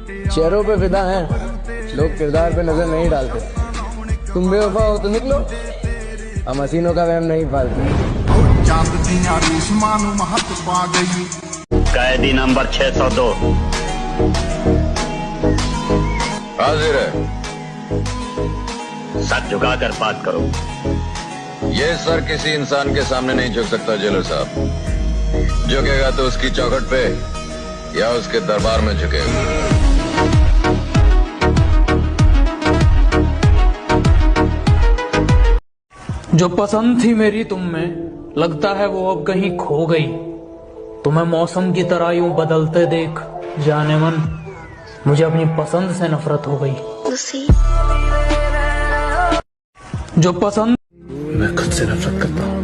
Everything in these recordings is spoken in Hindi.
चेहरों पे फिदा हैं, लोग किरदार पे नजर नहीं डालते। तुम बेवफा हो तो निकलो, हम हसीनों का वहम नहीं पालते। कैदी नंबर 602 हाजिर है। सर झुकाकर बात करो। ये सर किसी इंसान के सामने नहीं झुक सकता जेलर साहब। झुकेगा तो उसकी चौखट पे या उसके दरबार में झुकेगा। जो पसंद थी मेरी तुम में, लगता है वो अब कहीं खो गई। तुम्हें मौसम की तरह यूं बदलते देख जाने मन, मुझे अपनी पसंद से नफरत हो गई। जो पसंद, मैं खुद से नफरत करता हूँ।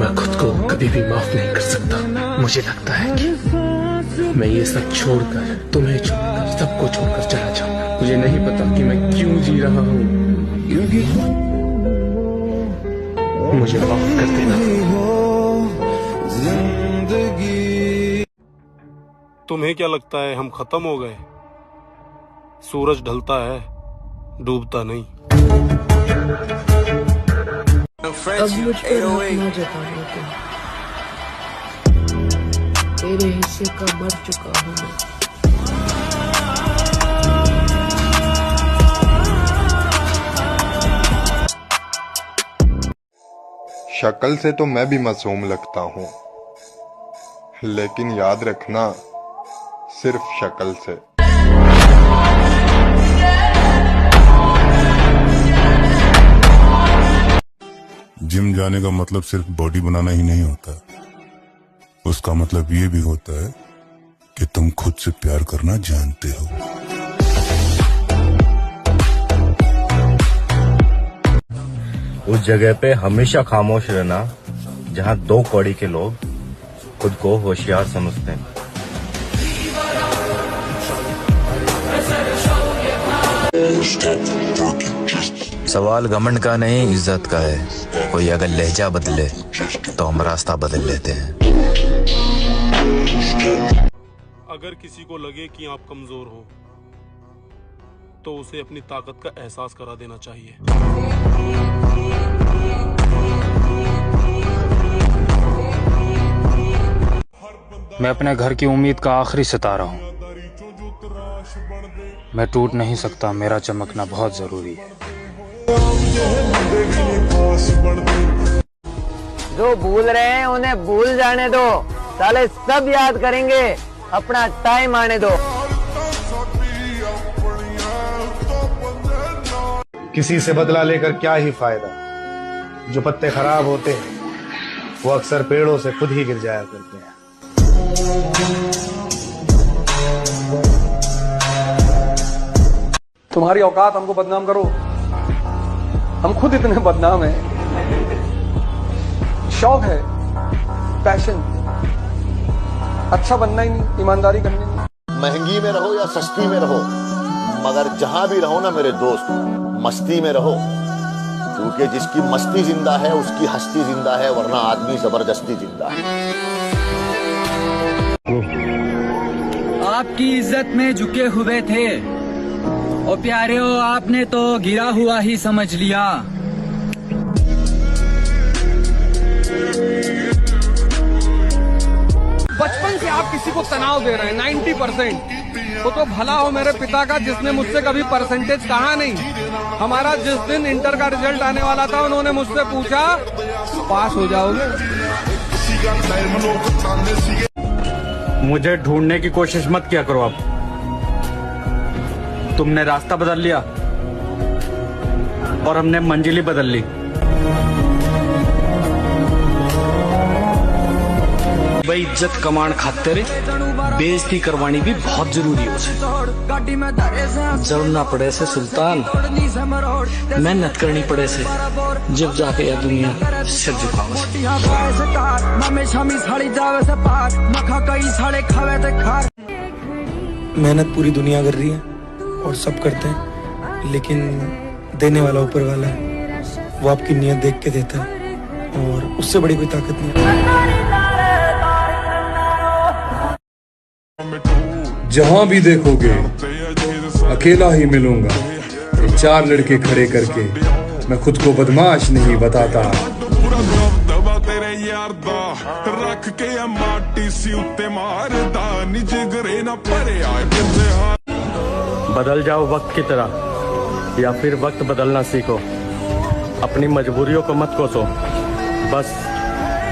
मैं खुद को कभी भी माफ नहीं कर सकता। मुझे लगता है कि मैं ये सब छोड़कर, तुम्हें छोड़कर, सबको छोड़कर चला जाऊंगा। मुझे नहीं पता कि मैं क्यों जी रहा हूँ। मुझे माफ कर देना। तुम्हें क्या लगता है हम खत्म हो गए? सूरज ढलता है, डूबता नहीं। अब मुझ पर ना जताना तुम, तेरे हिस्से का मर चुका हूँ मैं। शक्ल से तो मैं भी मासूम लगता हूँ, लेकिन याद रखना सिर्फ शक्ल से। जिम जाने का मतलब सिर्फ बॉडी बनाना ही नहीं होता, उसका मतलब ये भी होता है कि तुम खुद से प्यार करना जानते हो। उस जगह पे हमेशा खामोश रहना जहाँ 2 कौड़ी के लोग खुद को होशियार समझते हैं। सवाल घमंड का नहीं, इज्जत का है। कोई अगर लहजा बदले तो हम रास्ता बदल लेते हैं। अगर किसी को लगे कि आप कमजोर हो तो उसे अपनी ताकत का एहसास करा देना चाहिए। मैं अपने घर की उम्मीद का आखिरी सितारा हूँ। मैं टूट नहीं सकता, मेरा चमकना बहुत जरूरी है। जो भूल रहे हैं उन्हें भूल जाने दो, साले सब याद करेंगे, अपना टाइम आने दो। किसी से बदला लेकर क्या ही फायदा, जो पत्ते खराब होते हैं वो अक्सर पेड़ों से खुद ही गिर जाया करते हैं। तुम्हारी औकात हमको बदनाम करो, हम खुद इतने बदनाम हैं। शौक है, पैशन, अच्छा बनना ही नहीं, ईमानदारी करनी नहीं। महंगी में रहो या सस्ती में रहो, मगर जहां भी रहो ना मेरे दोस्त, मस्ती में रहो, क्योंकि जिसकी मस्ती जिंदा है उसकी हस्ती जिंदा है, वरना आदमी जबरदस्ती जिंदा है। आपकी इज्जत में झुके हुए थे और प्यारे हो, आपने तो गिरा हुआ ही समझ लिया। बचपन से आप किसी को तनाव दे रहे हैं 90%। वो तो भला हो मेरे पिता का, जिसने मुझसे कभी परसेंटेज कहा नहीं। हमारा जिस दिन इंटर का रिजल्ट आने वाला था, उन्होंने मुझसे पूछा पास हो जाओगे? मुझे ढूंढने की कोशिश मत किया करो। अब तुमने रास्ता बदल लिया और हमने मंजिल ही बदल ली। भाई इज्जत कमाण खातिर बेइज्जती करवानी भी बहुत जरूरी हो। जरूर ना पड़े से सुल्तान, मेहनत करनी पड़े से, जब जाके यह दुनिया सिर झुकावे। मेहनत पूरी दुनिया कर रही है और सब करते हैं, लेकिन देने वाला ऊपर वाला है। वो आपकी नीयत देख के देता है और उससे बड़ी कोई ताकत नहीं है। जहां भी देखोगे अकेला ही मिलूंगा। ये 4 लड़के खड़े करके मैं खुद को बदमाश नहीं बताता। बदल जाओ वक्त की तरह या फिर वक्त बदलना सीखो। अपनी मजबूरियों को मत कोसो, बस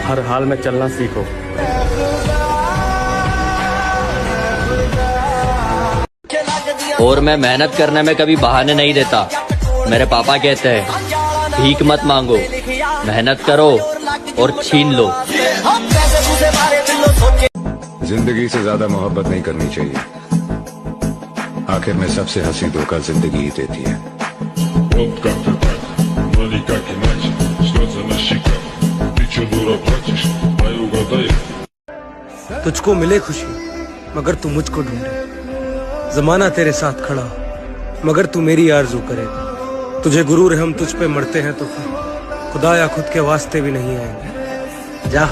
हर हाल में चलना सीखो। और मैं मेहनत करने में कभी बहाने नहीं देता। मेरे पापा कहते हैं भीख मत मांगो, मेहनत करो और छीन लो। जिंदगी से ज्यादा मोहब्बत नहीं करनी चाहिए। आखिर में सबसे हंसी धोखा जिंदगी ही देती है। तुझको मिले खुशी मगर तू मुझको ढूंढे। जमाना तेरे साथ खड़ा मगर तू मेरी आरज़ू करे। तुझे गुरूर है हम तुझ पे मरते हैं तो फिर खुदा या खुद के वास्ते भी नहीं आएंगे। जा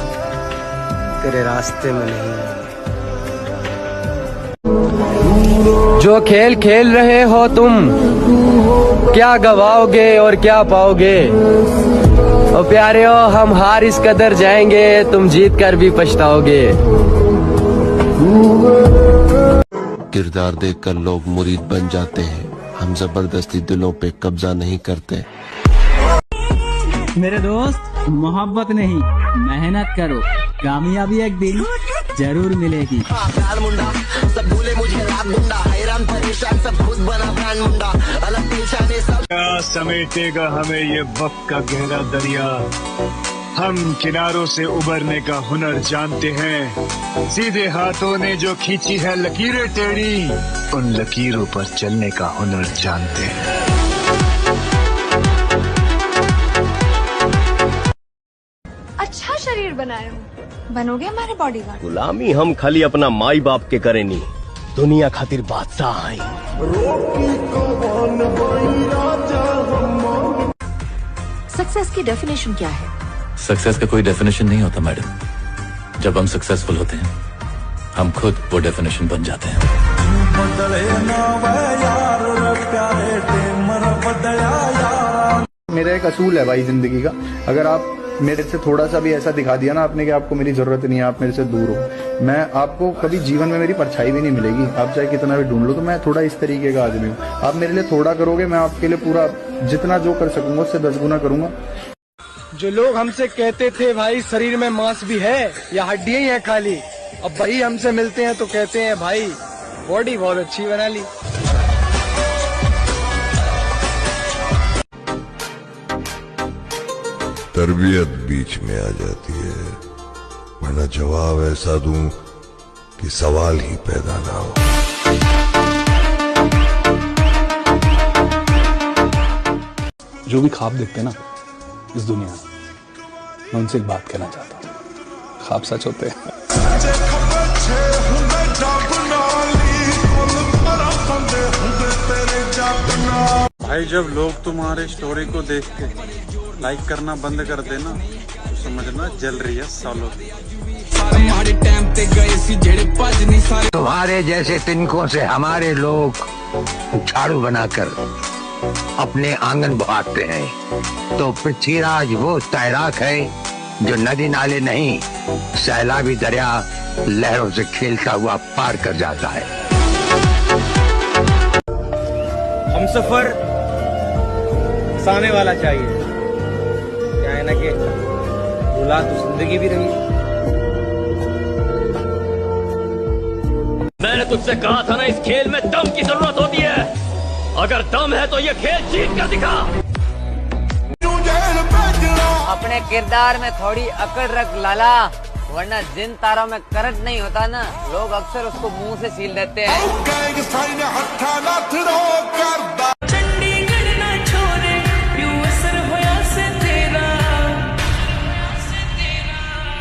तेरे रास्ते में नहीं आएंगे। जो खेल खेल रहे हो तुम, क्या गवाओगे और क्या पाओगे। ओ प्यारे हो, हम हार इस कदर जाएंगे, तुम जीत कर भी पछताओगे। किरदार देखकर लोग मुरीद बन जाते हैं, हम जबरदस्ती दिलों पे कब्जा नहीं करते। मेरे दोस्त, मोहब्बत नहीं मेहनत करो, कामयाबी एक दिन जरूर मिलेगी। सब भूले मुझे रात मुंडा, हैरान परेशान सब खुद बना ब्रांड मुंडा, अलग पहचाने सब। समेटेगा हमें ये वक्त का गहरा दरिया, हम किनारों से उबरने का हुनर जानते हैं। सीधे हाथों ने जो खींची है लकीरें टेढ़ी, उन लकीरों पर चलने का हुनर जानते हैं। अच्छा शरीर बनाए हो, बनोगे हमारे बॉडीगार्ड। गुलामी हम खाली अपना माई बाप के करे नहीं, दुनिया खातिर बादशाह आई। सक्सेस की डेफिनेशन क्या है? सक्सेस का कोई डेफिनेशन नहीं होता मैडम। जब हम सक्सेसफुल होते हैं हम खुद वो डेफिनेशन बन जाते हैं। मेरा एक असूल है भाई जिंदगी का, अगर आप मेरे से थोड़ा सा भी ऐसा दिखा दिया ना आपने कि आपको मेरी जरूरत नहीं है, आप मेरे से दूर हो, मैं आपको कभी जीवन में मेरी परछाई भी नहीं मिलेगी। आप चाहे कितना भी ढूंढ लो, तो मैं थोड़ा इस तरीके का आदमी हूँ। आप मेरे लिए थोड़ा करोगे, मैं आपके लिए पूरा जितना जो कर सकूंगा उससे 10 गुना करूंगा। जो लोग हमसे कहते थे भाई शरीर में मांस भी है या हड्डियां ही है खाली, अब भाई हमसे मिलते हैं तो कहते हैं भाई बॉडी बहुत अच्छी बना ली। तरबियत बीच में आ जाती है, वरना जवाब ऐसा दूं कि सवाल ही पैदा ना हो। जो भी ख्वाब देखते हैं ना इस दुनिया में, मैं उनसे एक बात कहना चाहता हूँ, ख्वाब सच होते हैं। भाई जब लोग तुम्हारे स्टोरी को देख के लाइक करना बंद कर देना तो समझना जल रही है सालों। तुम्हारे जैसे तिनकों से हमारे लोग झाड़ू बनाकर अपने आंगन बहाते हैं, तो पृथ्वीराज वो तैराक है जो नदी नाले नहीं सैलाबी दरिया लहरों से खेलता हुआ पार कर जाता है। हम सफर हंसाने वाला चाहिए, क्या है ना कि भुला तो जिंदगी भी रही। मैंने तुझसे कहा था ना, इस खेल में दम की जरूरत होती है। अगर दम है तो ये खेल जीत कर दिखा। अपने किरदार में थोड़ी अकड़ रख लाला, वरना जिन तारों में करंट नहीं होता ना, लोग अक्सर उसको मुंह से छील देते हैं।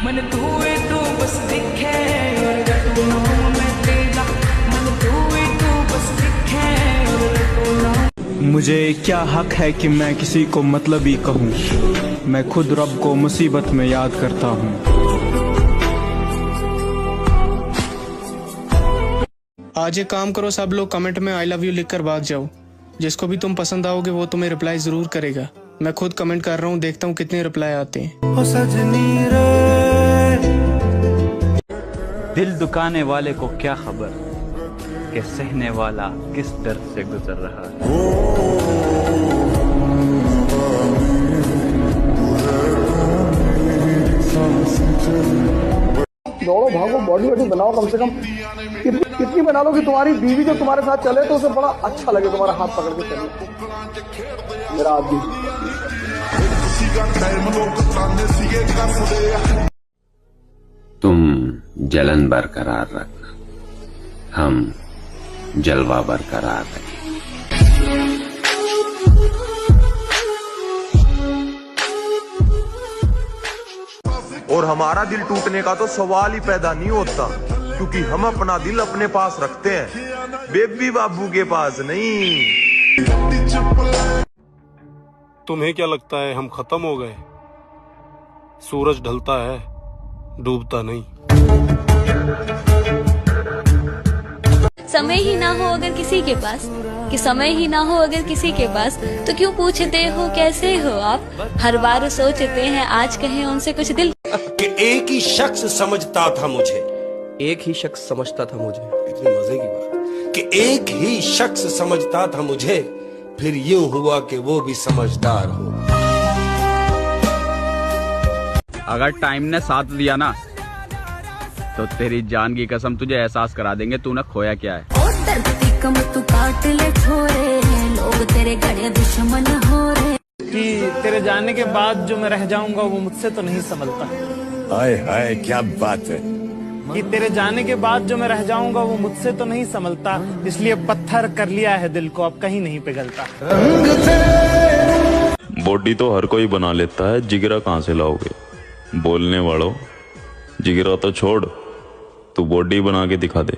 मन धुए तू बस दिखे और रटूं मैं तेरा, मन धुए तू बस दिखे और रटूं। मुझे क्या हक है कि मैं किसी को मतलबी कहूँ, मैं खुद रब को मुसीबत में याद करता हूँ। आज एक काम करो, सब लोग कमेंट में आई लव यू लिखकर भाग जाओ। जिसको भी तुम पसंद आओगे वो तुम्हें रिप्लाई जरूर करेगा। मैं खुद कमेंट कर रहा हूँ, देखता हूँ कितने रिप्लाई आते हैं। ओ सजनी रे, दिल दुखाने वाले को क्या खबर कि सहने वाला किस दर्द से गुजर रहा है। दौड़ो भागो, बॉडी वॉडी बनाओ, कम से कम कितनी बना लो कि तुम्हारी बीवी जब तुम्हारे साथ चले तो उसे बड़ा अच्छा लगे, तुम्हारा हाथ पकड़ के चले। मेरा आदमी तुम जलन बरकरार रखना, हम जलवा बरकरार रखें। और हमारा दिल टूटने का तो सवाल ही पैदा नहीं होता, क्योंकि हम अपना दिल अपने पास रखते हैं, बेबी बाबू के पास नहीं। तुम्हें क्या लगता है हम खत्म हो गए? सूरज ढलता है, डूबता नहीं। समय ही ना हो अगर किसी के पास, कि समय ही ना हो अगर किसी के पास, तो क्यों पूछते हो कैसे हो आप? हर बार सोचते हैं आज कहें उनसे कुछ दिल। कि एक ही शख्स समझता था मुझे, एक ही शख्स समझता था मुझे, इतनी मजे की बात, कि एक ही शख्स समझता था मुझे, फिर यूं हुआ कि वो भी समझदार हो। अगर टाइम ने साथ दिया ना तो तेरी जान की कसम तुझे एहसास करा देंगे तूने खोया क्या है। तू काट ले छोरे, लोग तेरे गड़े दुश्मन हो रहे। कि तेरे जाने के बाद जो मैं रह जाऊंगा वो मुझसे तो नहीं संभलता। हाय हाय क्या बात है। कि तेरे जाने के बाद जो मैं रह जाऊंगा वो मुझसे तो नहीं संभलता, इसलिए पत्थर कर लिया है दिल को, अब कहीं नहीं पिघलता। बॉडी तो हर कोई बना लेता है, जिगरा कहाँ से लाओगे? बोलने वालों, जिगरा तो छोड़, तू बॉडी बना के दिखा दे।